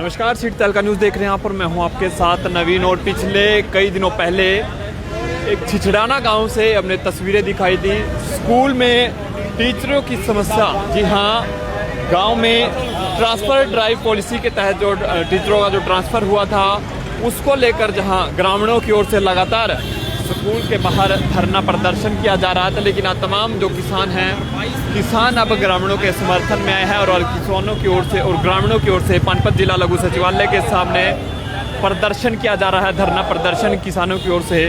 नमस्कार, सिटी तहलका न्यूज़ देख रहे हैं आप और मैं हूं आपके साथ नवीन। और पिछले कई दिनों पहले एक छिछड़ाना गांव से हमने तस्वीरें दिखाई थी। स्कूल में टीचरों की समस्या, जी हां, गांव में ट्रांसफ़र ड्राइव पॉलिसी के तहत जो टीचरों का जो ट्रांसफ़र हुआ था उसको लेकर जहां ग्रामीणों की ओर से लगातार स्कूल के बाहर धरना प्रदर्शन किया जा रहा था, लेकिन आज तमाम जो किसान अब ग्रामीणों के समर्थन में आए हैं और किसानों की ओर से और ग्रामीणों की ओर से पानीपत जिला लघु सचिवालय के सामने प्रदर्शन किया जा रहा है। धरना प्रदर्शन किसानों की ओर से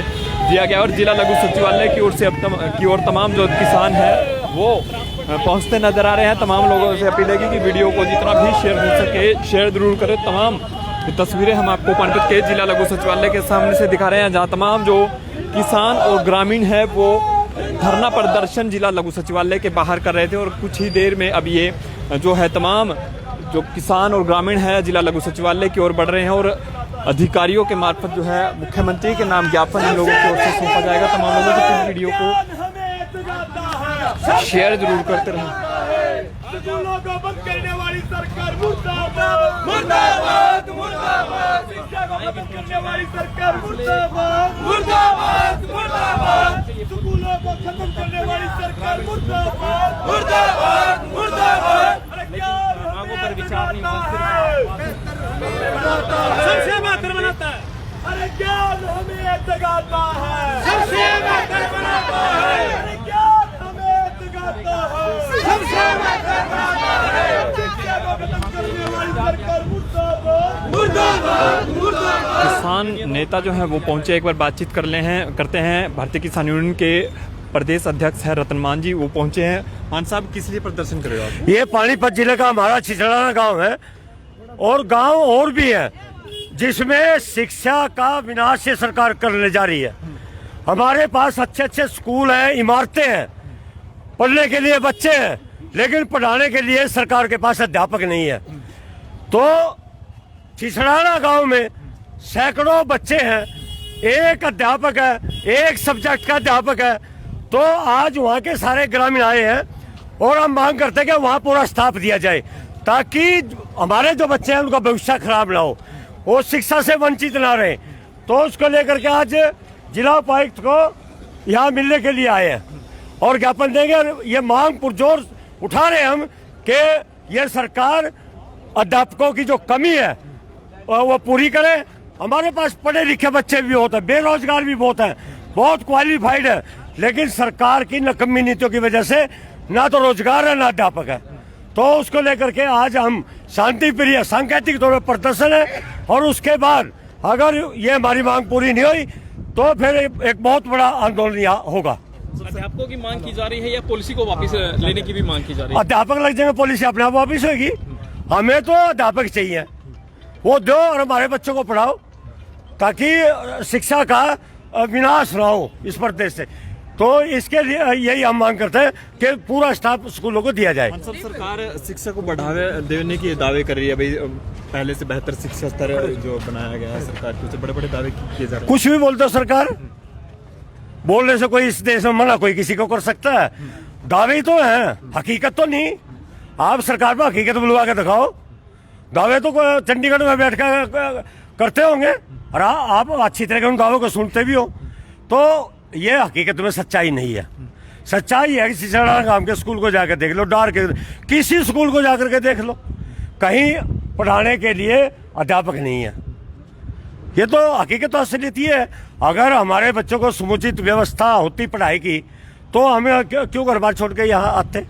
दिया गया और जिला लघु सचिवालय की ओर से तमाम जो किसान हैं वो पहुंचते नजर आ रहे हैं। तमाम लोगों से अपील है कि वीडियो को जितना भी शेयर हो सके शेयर जरूर करें। तमाम तस्वीरें हम आपको पानीपत के जिला लघु सचिवालय के सामने से दिखा रहे हैं, जहां तमाम जो किसान और ग्रामीण है वो धरना प्रदर्शन जिला लघु सचिवालय के बाहर कर रहे थे। और कुछ ही देर में अब ये जो है तमाम जो किसान और ग्रामीण है जिला लघु सचिवालय की ओर बढ़ रहे हैं और अधिकारियों के मार्फत जो है मुख्यमंत्री के नाम ज्ञापन इन लोगों की ओर से सौंपा जाएगा। तमाम लोगों से वीडियो को शेयर जरूर करते रहें। स्कूलों को बंद करने वाली सरकार मुर्दाबाद, मुर्दाबाद, मुर्दाबाद। शिक्षा को खत्म करने वाली सरकार मुर्दाबाद, मुर्दाबाद, मुर्दाबाद। स्कूलों को खत्म करने वाली सरकार मुर्दाबाद, मुर्दाबाद, मुर्दाबाद। अरे क्या पर विचार नहीं सबसे बेहतर बनाता है। अरे क्या हमें जगाता है, सबसे बेहतर बनाता है। अरे क्या हमें जगाता है, सबसे बेहतर बनाता है। शिक्षा को खत्म करने वाली सरकार मुर्दाबाद, मुर्दाबाद, मुर्दाबाद। किसान नेता जो है वो पहुंचे, एक बार बातचीत करते हैं। भारतीय किसान यूनियन के प्रदेश अध्यक्ष है रतन मान जी, वो पहुंचे हैं। मान साहब, किस लिए प्रदर्शन कर रहे हो आप? ये पानीपत जिले का हमारा छिछड़ाना गांव है और गांव और भी है जिसमें शिक्षा का विनाश ये सरकार करने जा रही है। हमारे पास अच्छे अच्छे स्कूल हैं, इमारतें हैं, पढ़ने के लिए बच्चे हैं, लेकिन पढ़ाने के लिए सरकार के पास अध्यापक नहीं है। तो छिछड़ाना गांव में सैकड़ों बच्चे हैं, एक अध्यापक है, एक सब्जेक्ट का अध्यापक है। तो आज वहाँ के सारे ग्रामीण आए हैं और हम मांग करते हैं कि वहाँ पूरा स्टाफ दिया जाए ताकि हमारे जो बच्चे हैं उनका भविष्य खराब ना हो, वो शिक्षा से वंचित ना रहे। तो उसको लेकर के आज जिला उपायुक्त को यहाँ मिलने के लिए आए हैं और ज्ञापन देंगे। और ये मांग पुरजोर उठा रहे हम कि ये सरकार अध्यापकों की जो कमी है वो पूरी करे। हमारे पास पढ़े लिखे बच्चे भी होते हैं, बेरोजगार भी बहुत हैं, बहुत क्वालिफाइड है, लेकिन सरकार की नकम्मी नीतियों की वजह से ना तो रोजगार है ना अध्यापक है। तो उसको लेकर के आज हम शांति प्रिय सांकेतिक तौर पर प्रदर्शन है और उसके बाद अगर ये हमारी मांग पूरी नहीं हुई तो फिर एक बहुत बड़ा आंदोलन यहाँ होगा। अध्यापकों की मांग की जा रही है या पॉलिसी को वापस लेने की भी मांग की जा रही है? अध्यापक लग जाएंगे, पॉलिसी अपने आप वापस होगी। हमें तो अध्यापक चाहिए, वो दो और हमारे बच्चों को पढ़ाओ ताकि शिक्षा का विनाश ना हो इस प्रदेश से। तो इसके लिए यही हम मांग करते हैं कि पूरा स्टाफ स्कूलों को दिया जाए। सरकार शिक्षा को बढ़ावे देने के दावे कर रही है, भाई पहले से बेहतर शिक्षा स्तर जो बनाया गया है सरकार की, बड़े बड़े दावे किए जा रहे हैं। कुछ भी बोलते हो सरकार, बोलने से कोई इस देश में मना कोई किसी को कर सकता है? दावे तो हैं, हकीकत तो नहीं। आप सरकार में हकीकत बुलवा के दिखाओ। दावे तो चंडीगढ़ में बैठ कर करते होंगे और आप अच्छी तरह उन दावों को सुनते भी हो। तो ये हकीकत में सच्चाई नहीं है। सच्चाई है कि छिछड़ाना गांव के स्कूल को जाकर देख लो, डार के किसी स्कूल को जाकर के देख लो, कहीं पढ़ाने के लिए अध्यापक नहीं है। ये तो हकीकत असलियत ये है। अगर हमारे बच्चों को समुचित व्यवस्था होती पढ़ाई की तो हमें क्यों घर बार छोड़ के यहाँ आते,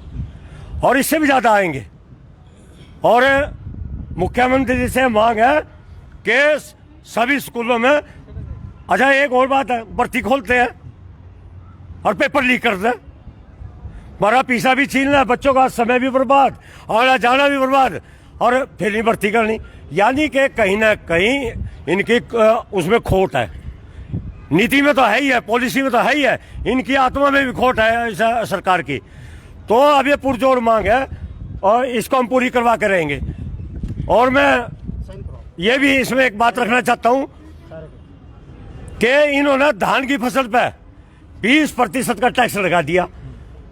और इससे भी ज़्यादा आएंगे। और मुख्यमंत्री जी से मांग है कि सभी स्कूलों में, अच्छा एक और बात है, भर्ती खोलते हैं और पेपर लीक कर दे, हमारा पैसा भी छीनना है, बच्चों का समय भी बर्बाद, आना जाना भी बर्बाद, और फिर नहीं भर्ती करनी। यानी कि कहीं ना कहीं इनकी उसमें खोट है। नीति में तो है ही है, पॉलिसी में तो है ही है, इनकी आत्मा में भी खोट है सरकार की। तो अब ये पुरजोर मांग है और इसको हम पूरी करवा के रहेंगे। और मैं ये भी इसमें एक बात रखना चाहता हूँ कि इन्होंने धान की फसल पे 20% का टैक्स लगा दिया।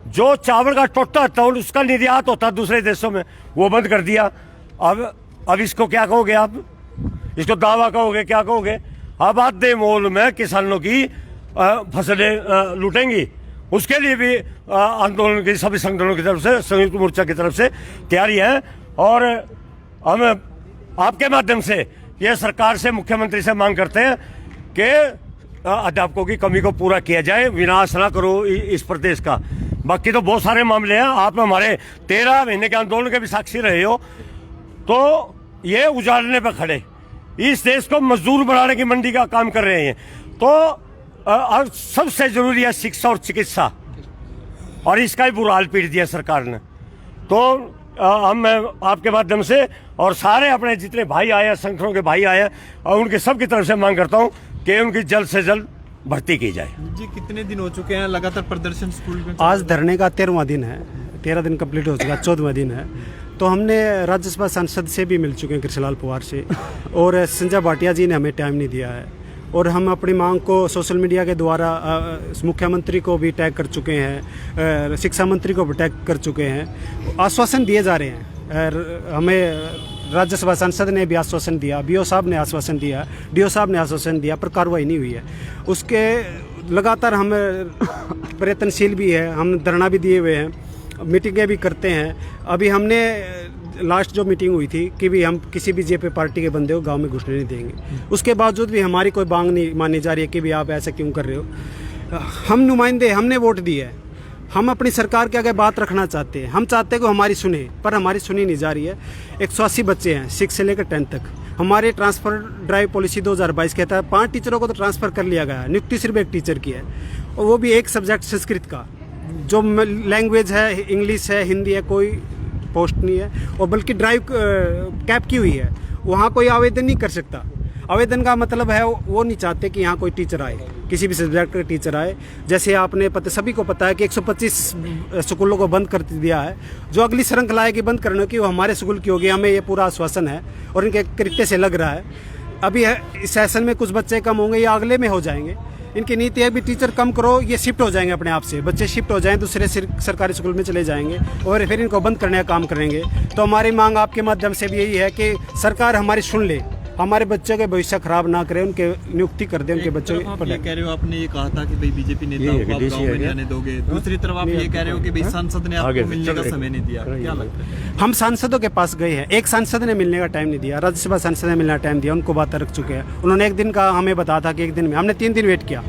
जो चावल का टोटा था उसका निर्यात होता दूसरे देशों में, वो बंद कर दिया। अब अब इसको क्या कहोगे आप? इसको दावा कहोगे, क्या कहोगे? अब आधे मोल में किसानों की फसलें लूटेंगी। उसके लिए भी आंदोलन की सभी संगठनों की तरफ से, संयुक्त मोर्चा की तरफ से तैयारी है। और हम आपके माध्यम से ये सरकार से, मुख्यमंत्री से मांग करते हैं कि अध्यापकों की कमी को पूरा किया जाए, विनाश ना करो इस प्रदेश का। बाकी तो बहुत सारे मामले हैं, आप हमारे 13 महीने के आंदोलन के भी साक्षी रहे हो। तो ये उजाड़ने पर खड़े, इस देश को मजदूर बनाने की मंडी का काम कर रहे हैं। तो सबसे जरूरी है शिक्षा और चिकित्सा, और इसका ही बुरा हाल पीट दिया सरकार ने। तो हम आपके माध्यम से और सारे अपने जितने भाई आए, संगठनों के भाई आए, और उनके सब की तरफ से मांग करता हूं कि उनकी जल्द से जल्द भर्ती की जाए। जी, कितने दिन हो चुके हैं लगातार प्रदर्शन स्कूल में? आज धरने का 13वां दिन है, 13 दिन कंप्लीट हो चुका, 14वां दिन है। तो हमने राज्यसभा सांसद से भी मिल चुके हैं, कृष्णलाल पवार से, और संजय भाटिया जी ने हमें टाइम नहीं दिया है। और हम अपनी मांग को सोशल मीडिया के द्वारा मुख्यमंत्री को भी टैग कर चुके हैं, शिक्षा मंत्री को भी टैग कर चुके हैं। आश्वासन दिए जा रहे हैं, हमें राज्यसभा सांसद ने भी आश्वासन दिया, बीओ साहब ने आश्वासन दिया, डीओ साहब ने आश्वासन दिया, पर कार्रवाई नहीं हुई है। उसके लगातार हम प्रयत्नशील भी है, हम धरना भी दिए हुए हैं, मीटिंगें भी करते हैं। अभी हमने लास्ट जो मीटिंग हुई थी कि भी हम किसी भी जेपी पार्टी के बंदे को गांव में घुसने नहीं देंगे। उसके बावजूद भी हमारी कोई मांग नहीं मानी जा रही है कि भी आप ऐसा क्यों कर रहे हो। हम नुमाइंदे, हमने वोट दिए है, हम अपनी सरकार के आगे बात रखना चाहते हैं, हम चाहते हैं कि हमारी सुने, पर हमारी सुनी नहीं जा रही है। 180 बच्चे हैं 6 से लेकर 10 तक। हमारे ट्रांसफ़र ड्राइव पॉलिसी 2022 कहता है 5 टीचरों को तो ट्रांसफ़र कर लिया गया है, नियुक्ति सिर्फ एक टीचर की है, और वो भी एक सब्जेक्ट संस्कृत का। जो लैंग्वेज है, इंग्लिश है, हिंदी है, कोई पोस्ट नहीं है। और बल्कि ड्राइव कैप की हुई है, वहाँ कोई आवेदन नहीं कर सकता। आवेदन का मतलब है वो नहीं चाहते कि यहाँ कोई टीचर आए, किसी भी सब्जेक्ट का टीचर आए। जैसे आपने सभी को पता है कि 125 स्कूलों को बंद कर दिया है। जो अगली श्रृंखला है कि बंद करने की, वो हमारे स्कूल की होगी, हमें ये पूरा आश्वासन है और इनके कृत्य से लग रहा है। अभी इस सेशन में कुछ बच्चे कम होंगे या अगले में हो जाएंगे। इनकी नीति है भी टीचर कम करो, ये शिफ्ट हो जाएंगे अपने आप से, बच्चे शिफ्ट हो जाएं, दूसरे सरकारी स्कूल में चले जाएंगे और फिर इनको बंद करने का काम करेंगे। तो हमारी मांग आपके माध्यम से भी यही है कि सरकार हमारी सुन ले, हमारे बच्चों के भविष्य खराब ना करे, उनके नियुक्ति कर दे, उनके बच्चों आप ये कह रहे हो, आपने ये कहा था कि भाई बीजेपी नेताओं को आप गाँव में जाने दोगे, दूसरी तरफ आप ये कह रहे हो कि भाई सांसद ने आपको मिलने का समय नहीं दिया, क्या लगता है? हम सांसदों के पास गए हैं, एक सांसद ने मिलने का टाइम नहीं दिया, राज्यसभा सांसद ने मिलने का टाइम दिया, उनको बात रख चुके हैं। उन्होंने एक दिन का हमें बताया था कि एक दिन में, हमने 3 दिन वेट किया।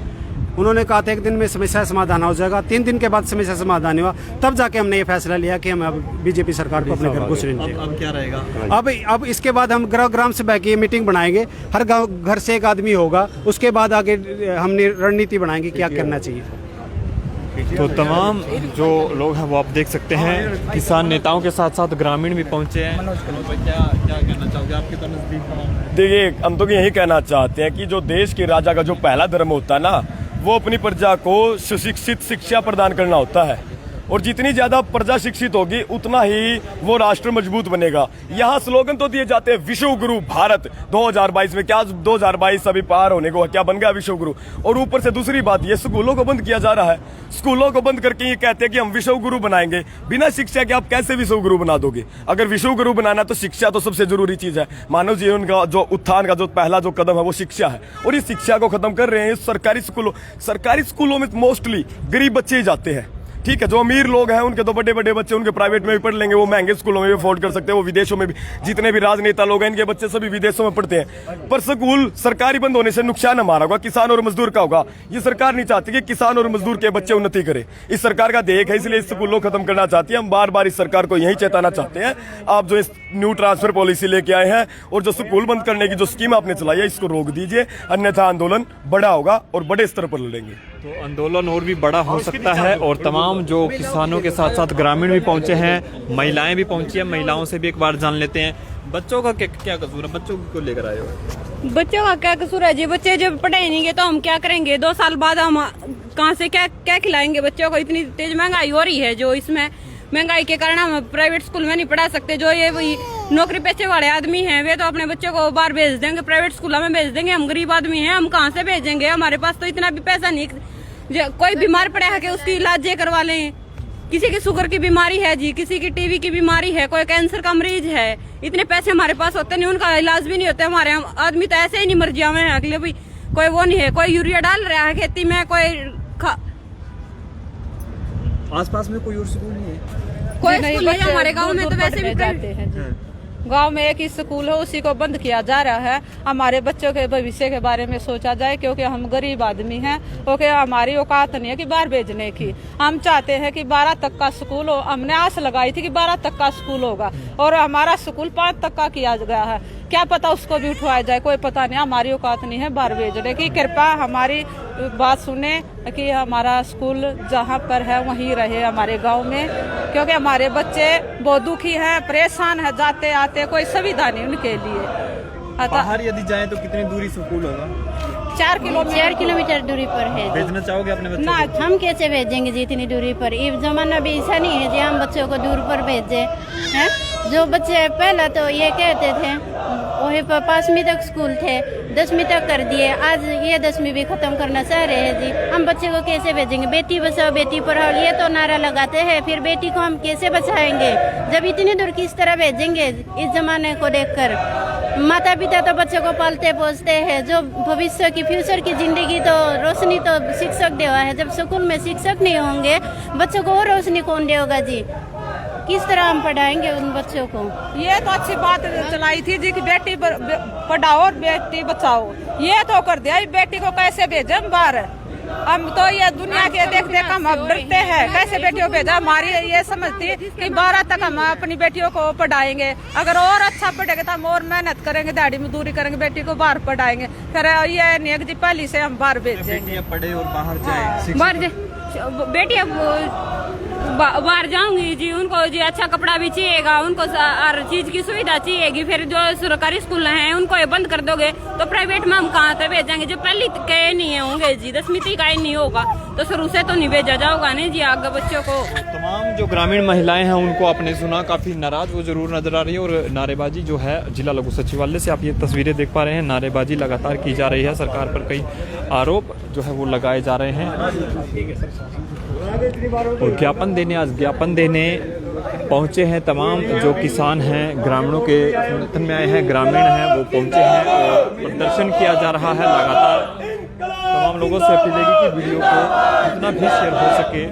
उन्होंने कहा था 1 दिन में समस्या समाधान हो जाएगा, 3 दिन के बाद समस्या समाधान हुआ, तब जाके हमने ये फैसला लिया कि हम अब बीजेपी सरकार को अपने घर घुसने नहीं देंगे। अब क्या रहेगा? अब इसके बाद हम ग्राम सभा की मीटिंग बनाएंगे, हर गाँव घर से एक आदमी होगा, उसके बाद आगे हम रणनीति बनाएंगे क्या करना चाहिए। तो तमाम जो लोग हैं वो आप देख सकते हैं, किसान नेताओं के साथ साथ ग्रामीण भी पहुंचे हैं। क्या कहना चाहोगे आपके तो नजदीक? देखिए, हम तो यही कहना चाहते हैं कि जो देश के राजा का जो पहला धर्म होता है ना, वो अपनी प्रजा को सुशिक्षित शिक्षा प्रदान करना होता है। और जितनी ज्यादा प्रजा शिक्षित होगी उतना ही वो राष्ट्र मजबूत बनेगा। यहाँ स्लोगन तो दिए जाते हैं विश्व गुरु भारत 2022 में, क्या 2022 अभी पार होने को क्या बन गया विश्व गुरु। और ऊपर से दूसरी बात, ये स्कूलों को बंद किया जा रहा है। स्कूलों को बंद करके ये कहते हैं कि हम विश्व गुरु बनाएंगे। बिना शिक्षा के आप कैसे विश्व गुरु बना दोगे? अगर विश्व गुरु बनाना तो शिक्षा तो सबसे जरूरी चीज है। मानव जीवन का जो उत्थान का जो पहला जो कदम है वो शिक्षा है, और इस शिक्षा को खत्म कर रहे हैं सरकारी स्कूलों में मोस्टली गरीब बच्चे ही जाते हैं। ठीक है, जो अमीर लोग हैं उनके तो बड़े बड़े बच्चे उनके प्राइवेट में भी पढ़ लेंगे, वो महंगे स्कूलों में भी अफोर्ड कर सकते हैं, वो विदेशों में भी, जितने भी राजनेता लोग हैं इनके बच्चे सभी विदेशों में पढ़ते हैं। पर स्कूल सरकारी बंद होने से नुकसान हमारा होगा, किसान और मजदूर का होगा। ये सरकार नहीं चाहती कि किसान और मजदूर के बच्चे उन्नति करें। इस सरकार का ध्येय है, इसलिए इस स्कूलों को खत्म करना चाहती है। हम बार बार इस सरकार को यही चेताना चाहते हैं, आप जो इस न्यू ट्रांसफर पॉलिसी लेके आए हैं और जो स्कूल बंद करने की जो स्कीम आपने चलाई है, इसको रोक दीजिए, अन्यथा आंदोलन बड़ा होगा और बड़े स्तर पर लड़ेंगे। तो आंदोलन और भी बड़ा हो सकता है। और तमाम जो किसानों के साथ साथ ग्रामीण भी पहुंचे हैं, महिलाएं भी पहुंची हैं, महिलाओं से भी एक बार जान लेते हैं। बच्चों का क्या कसूर है? बच्चों को लेकर आए हो? बच्चों का क्या कसूर है जी? बच्चे जब पढ़ाई नहीं गए तो हम क्या करेंगे? 2 साल बाद हम कहाँ से क्या खिलाएंगे बच्चों को? इतनी तेज महंगाई हो रही है, जो इसमें महंगाई के कारण हम प्राइवेट स्कूल में नहीं पढ़ा सकते। जो ये वही नौकरी पेशे वाले आदमी हैं वे तो अपने बच्चों को बाहर भेज देंगे, प्राइवेट स्कूलों में भेज देंगे। हम गरीब आदमी हैं, हम कहाँ से भेजेंगे? हमारे पास तो इतना भी पैसा नहीं, कोई बीमार पड़ा है कि उसकी इलाज करवा लें। किसी की शुगर की बीमारी है जी, किसी की टीबी की बीमारी है, कोई कैंसर का मरीज है, इतने पैसे हमारे पास होते नहीं, उनका इलाज भी नहीं होता। हमारे आदमी तो ऐसे ही नहीं मर जावे हैं अगले भाई, कोई वो नहीं है, कोई यूरिया डाल रहा है खेती में, कोई आसपास में कोई और स्कूल नहीं है? कोई स्कूल नहीं है हमारे गाँव में, तो वैसे भी जाते हैं। गांव में एक ही स्कूल है, उसी को बंद किया जा रहा है। हमारे बच्चों के भविष्य के बारे में सोचा जाए, क्योंकि हम गरीब आदमी हैं, क्योंकि हमारी औकात नहीं है कि बाहर भेजने की। हम चाहते हैं कि 12 तक का स्कूल हो। हमने आस लगाई थी कि 12 तक का स्कूल होगा, और हमारा स्कूल 5 तक का किया गया है। क्या पता उसको भी उठवाया जाए, कोई पता नहीं। हमारी औकात नहीं है बाहर भेजने की। कृपया हमारी बात सुने कि हमारा स्कूल जहाँ पर है वहीं रहे हमारे गांव में, क्योंकि हमारे बच्चे बहुत दुखी हैं, परेशान है, जाते आते कोई सुविधा नहीं उनके लिए। बाहर यदि जाएं तो कितनी दूरी स्कूल होगा? 4 किलोमीटर दूरी पर है। भेजना चाहोगे अपने बच्चों ना, को? हम कैसे भेजेंगे जी इतनी दूरी पर? ये जमाना भी ऐसा नहीं है जी हम बच्चों को दूर पर भेजे हैं। जो बच्चे पहला तो ये कहते थे वही 5वीं तक स्कूल थे, 10वीं तक कर दिए, आज ये 10वीं भी खत्म करना चाह रहे हैं जी। हम बच्चे को कैसे भेजेंगे? बेटी बचाओ बेटी पढ़ाओ ये तो नारा लगाते हैं, फिर बेटी को हम कैसे बचाएंगे जब इतनी दूर किस तरह भेजेंगे इस जमाने को देखकर? माता पिता तो बच्चों को पालते पोसते हैं, जो भविष्य की फ्यूचर की जिंदगी तो रोशनी तो शिक्षक देवा है। जब स्कूल में शिक्षक नहीं होंगे बच्चों को और रोशनी कौन देगा जी? किस तरह हम पढ़ाएंगे उन बच्चों को? ये तो अच्छी बात चलाई थी जी कि बेटी पढ़ाओ और बेटी बचाओ, ये तो कर दिया। बेटी को कैसे भेजे हम बाहर? हम तो ये दुनिया के देख देख हम अब डरते हैं, कैसे बेटियों को भेजा? हमारी ये समझती कि 12 तक हम अपनी बेटियों को पढ़ाएंगे, अगर और अच्छा पढ़ेंगे तो हम और मेहनत करेंगे, दिहाड़ी मजदूरी करेंगे, बेटी को बाहर पढ़ाएंगे। फिर ये नहीं है कि पहली से हम बाहर भेजेंगे। बेटियां पढ़े और बाहर जाए, बेटियां बाहर जाऊंगी जी, उनको जी अच्छा कपड़ा भी चाहिएगा, उनको हर चीज की सुविधा चाहिएगी। फिर जो सरकारी स्कूल हैं उनको ये बंद कर दोगे तो प्राइवेट में हम कहाँ से भेजेंगे? जो पहली के नहीं होंगे जी, 10वीं तक का ही नहीं होगा तो शुरू से तो नहीं भेजा जाओगा नहीं जी आगे बच्चों को। तमाम जो ग्रामीण महिलाएं हैं उनको आपने सुना, काफ़ी नाराज वो जरूर नजर आ रही है। और नारेबाजी जो है जिला लघु सचिवालय से आप ये तस्वीरें देख पा रहे हैं, नारेबाजी लगातार की जा रही है, सरकार पर कई आरोप जो है वो लगाए जा रहे हैं। और ज्ञापन देने, आज ज्ञापन देने पहुंचे हैं तमाम जो किसान हैं, ग्रामीणों के समर्थन में आए हैं, ग्रामीण हैं वो पहुंचे हैं और प्रदर्शन किया जा रहा है लगातार। तमाम लोगों से अपील है कि वीडियो को जितना भी शेयर हो सके